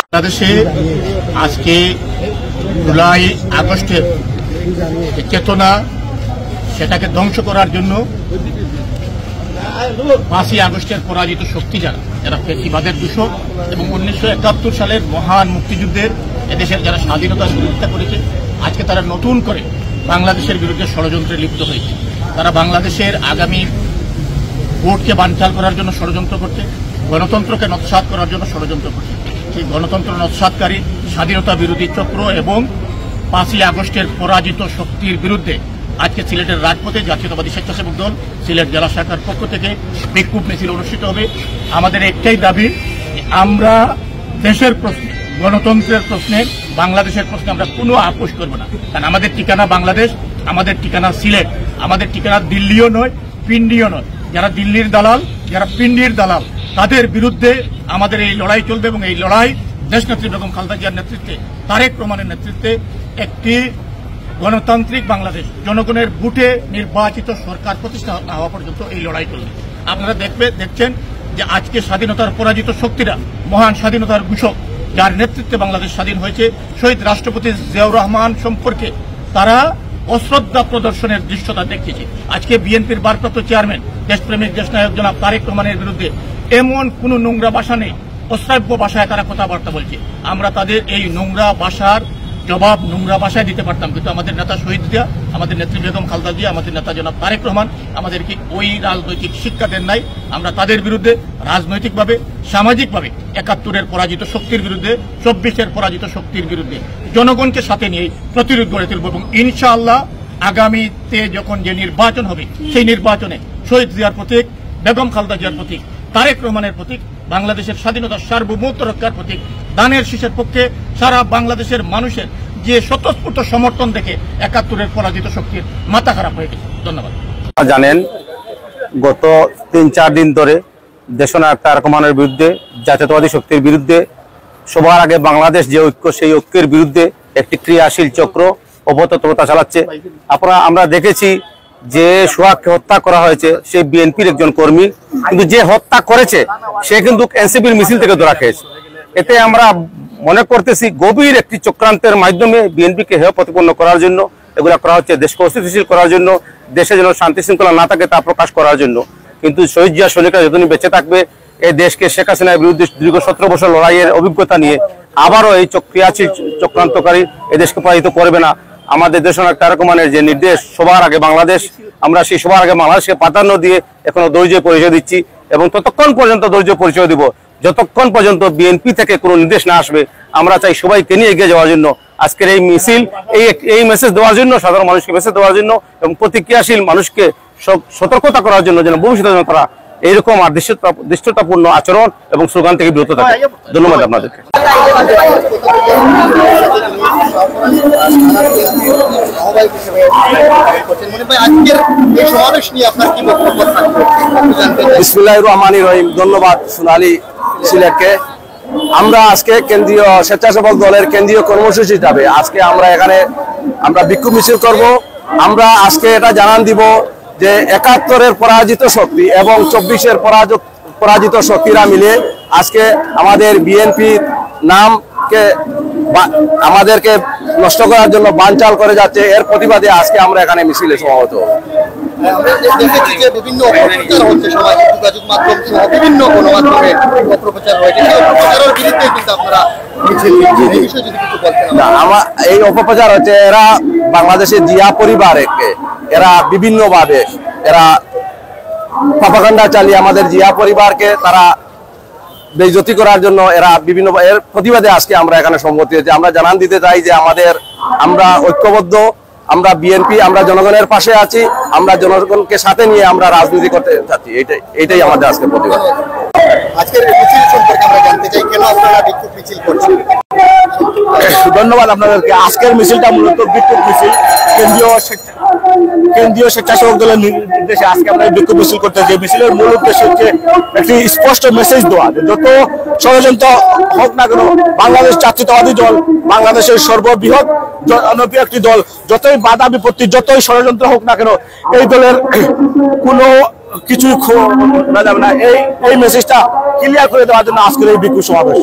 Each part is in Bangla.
বাংলাদেশে আজকে জুলাই আগস্টের চেতনা সেটাকে ধ্বংস করার জন্য 5ই আগস্টের পরাজিত শক্তি যারা ফ্যাসিবাদের দূষক এবং 1971 সালের মহান মুক্তিযুদ্ধের এদেশের যারা স্বাধীনতার বিরোধিতা করেছে, আজকে তারা নতুন করে বাংলাদেশের বিরুদ্ধে ষড়যন্ত্রে লিপ্ত হয়েছে। তারা বাংলাদেশের আগামী ভোটকে বানচাল করার জন্য ষড়যন্ত্র করছে, গণতন্ত্রকে নৎসাৎ করার জন্য ষড়যন্ত্র করছে। সেই গণতন্ত্র নৎসাৎকারী স্বাধীনতা বিরোধী চক্র এবং 5ই আগস্টের পরাজিত শক্তির বিরুদ্ধে আজকে সিলেটের রাজপথে জাতীয়তাবাদী স্বেচ্ছাসেবক দল সিলেট জেলা শাখার পক্ষ থেকে বিক্ষোভ মিছিল অনুষ্ঠিত হবে। আমাদের একটাই দাবি, আমরা দেশের প্রশ্নে, গণতন্ত্রের প্রশ্নে, বাংলাদেশের প্রশ্নে আমরা কোনো আপোষ করব না। কারণ আমাদের ঠিকানা বাংলাদেশ, আমাদের ঠিকানা সিলেট, আমাদের ঠিকানা দিল্লিও নয়, পিন্ডিও নয়। যারা দিল্লির দালাল, যারা পিন্ডির দালাল, তাদের বিরুদ্ধে আমাদের এই লড়াই চলবে এবং এই লড়াই দেশনেত্রী বেগম খালেদা জিয়ার নেতৃত্বে, তারেক রহমানের নেতৃত্বে একটি গণতান্ত্রিক বাংলাদেশ, জনগণের ভোটে নির্বাচিত সরকার প্রতিষ্ঠা না হওয়া পর্যন্ত এই লড়াই চলবে। আপনারা দেখছেন যে আজকে স্বাধীনতার পরাজিত শক্তিরা, মহান স্বাধীনতার ঘোষক যার নেতৃত্বে বাংলাদেশ স্বাধীন হয়েছে, শহীদ রাষ্ট্রপতি জিয়াউর রহমান সম্পর্কে তারা অশ্রদ্ধা প্রদর্শনের দৃশ্যতা দেখিয়েছে। আজকে বিএনপির ভারপ্রাপ্ত চেয়ারম্যান, দেশপ্রেমিক দেশনায়ক জনাব তারেক রহমানের বিরুদ্ধে এমন কোন নোংরা ভাষা নেই, অশ্রাব্য ভাষায় তারা কথাবার্তা বলছে। আমরা তাদের এই নোংরা ভাষার জবাব নোংরা ভাষায় দিতে পারতাম, কিন্তু আমাদের নেতা শহীদ জিয়া, আমাদের নেত্রী বেগম খালেদা জিয়া, আমাদের নেতা জনাব তারেক রহমান আমাদেরকে ওই রাজনৈতিক শিক্ষা দেন নাই। আমরা তাদের বিরুদ্ধে রাজনৈতিকভাবে, সামাজিকভাবে 71-এর পরাজিত শক্তির বিরুদ্ধে, 24-এর পরাজিত শক্তির বিরুদ্ধে জনগণকে সাথে নিয়ে প্রতিরোধ গড়ে তুলব এবং ইনশাআল্লাহ আগামীতে যখন যে নির্বাচন হবে, সেই নির্বাচনে শহীদ জিয়ার প্রতীক, বেগম খালেদা জিয়ার প্রতীক, তারেক রহমানের প্রতীক, বাংলাদেশের স্বাধীনতার সার্বভৌমত্ব রক্ষার প্রতীক, দানের শীষের পক্ষে সারা বাংলাদেশের মানুষের যে স্বতঃস্ফূর্ত সমর্থন দেখে 71-এর পরাজিত শক্তির মাথা খারাপ হয়ে গেছে। ধন্যবাদ। জানেন, গত 3-4 দিন ধরে দেশনায়ক তারেক রহমানের বিরুদ্ধে, জাতীয়তাবাদী শক্তির বিরুদ্ধে, সবার আগে বাংলাদেশ যে ঐক্য, সেই ঐক্যের বিরুদ্ধে একটি ক্রিয়াশীল চক্র অপতৎপরতা চালাচ্ছে। আমরা দেখেছি যে সোহাগকে হত্যা করা হয়েছে, সে বিএনপির একজন কর্মী, কিন্তু যে হত্যা করেছে সে কিন্তু এনসিপির মিছিল থেকে ধরা খেয়েছে। এতে আমরা মনে করতেছি গভীর একটি চক্রান্তের মাধ্যমে বিএনপিকে হেয় প্রতিপন্ন করার জন্য এগুলা করা হচ্ছে, দেশকে অস্থিতিশীল করার জন্য, দেশে যেন শান্তি শৃঙ্খলা না থাকে তা প্রকাশ করার জন্য। কিন্তু শহীদ জিয়া সৈনিকরা যতদিন বেঁচে থাকবে, এই দেশকে শেখ হাসিনার বিরুদ্ধে দীর্ঘ 17 বছর লড়াইয়ের অভিজ্ঞতা নিয়ে আবারও এই ক্রিয়াশীল চক্রান্তকারী এই দেশকে পরাজিত করবে না। আমাদের দেশনায়ক তারেক রহমানের যে নির্দেশ, সবার আগে বাংলাদেশ, আমরা সেই সবার আগে বাংলাদেশকে প্রাধান্য দিয়ে এখনো ধৈর্য পরিচয় দিচ্ছি এবং ততক্ষণ পর্যন্ত ধৈর্য পরিচয় দিব যতক্ষণ পর্যন্ত বিএনপি থেকে কোনো নির্দেশ না আসবে। আমরা চাই সবাইকে নিয়ে এগিয়ে যাওয়ার জন্য আজকের এই মিছিল, এই মেসেজ দেওয়ার জন্য, সাধারণ মানুষকে মেসেজ দেওয়ার জন্য এবং প্রতিক্রিয়াশীল মানুষকে সতর্কতা করার জন্য, যেন ভবিষ্যতে যেন তারা এইরকম আর দৃষ্টতাপূর্ণ আচরণ এবং স্লোগান থেকে বিরত থাকে। ধন্যবাদ আপনাদেরকে। বিসমিল্লাহির রহমানির রহিম। ধন্যবাদ সোনালী সিলেটকে। আমরা আজকে কেন্দ্রীয় স্বেচ্ছাসেবক দলের কেন্দ্রীয় কর্মসূচি হিসাবে আজকে আমরা এখানে বিক্ষোভ মিছিল করব। আমরা আজকে এটা জানান দিব যে 71-এর পরাজিত শক্তি এবং 24-এর পরাজিত শক্তিরা মিলে আজকে আমাদের বিএনপির নামকে আমাদেরকে নষ্ট করার জন্য বানচাল করে যাচ্ছে। এর প্রতিবাদে আজকে আমরা এখানে মিছিলে সমবেত হব। বিভিন্ন অপপ্রচার হচ্ছে, সামাজিক যোগাযোগ মাধ্যম সহ বিভিন্ন গণমাধ্যমে অপপ্রচার হয়েছে, অপপ্রচারের বিরুদ্ধে কিন্তু আপনারা এই অপপ্রচার হচ্ছে, এরা বাংলাদেশের জিয়া পরিবারকে এরা বিভিন্নভাবে এরা প্রপাগান্ডা চালিয়ে আমাদের জিয়া পরিবারকে তারা বেইজ্জতি করার জন্য এরা বিভিন্ন, এর প্রতিবাদে আজকে আমরা এখানে সম্মতি হয়েছে। আমরা জানান দিতে চাই যে আমরা ঐক্যবদ্ধ, আমরা বিএনপি, আমরা জনগণের পাশে আছি, আমরা জনগণকে সাথে নিয়ে আমরা রাজনীতি করতে চাচ্ছি। এইটাই আমাদের আজকে প্রতিবাদ। আজকের মিছিল সম্পর্কে আমরা জানতে চাই, কেন আপনারা বিক্ষোভ মিছিল করছেন? ধন্যবাদ আপনাদেরকে। আজকের মিছিলটা মূলত বিক্ষোভ মিছিল, কেন্দ্রীয় স্বেচ্ছাসেবক দলের নির্দেশে আজকে আমরা বিক্ষোভ মিছিল করতে, যে মিছিলের মূল উদ্দেশ্য হচ্ছে একটি স্পষ্ট মেসেজ দেওয়া, যত ষড়যন্ত্র হোক না কেন বাংলাদেশ জাতীয়তাবাদী দল বাংলাদেশের সর্ববৃহৎ জনপ্রিয় একটি দল, যতই বাধা বিপত্তি যতই ষড়যন্ত্র হোক না কেন এই দলের কোনো কিছুই না যাবে না। এই মেসেজটা ক্লিয়ার করে দেওয়ার জন্য আজকের এই বিক্ষোভ সমাবেশ।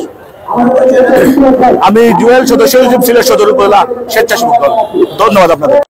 আমি জুয়েল সদস্য সিলেট সদর উপজেলা স্বেচ্ছাসেবক দল। ধন্যবাদ আপনাদের।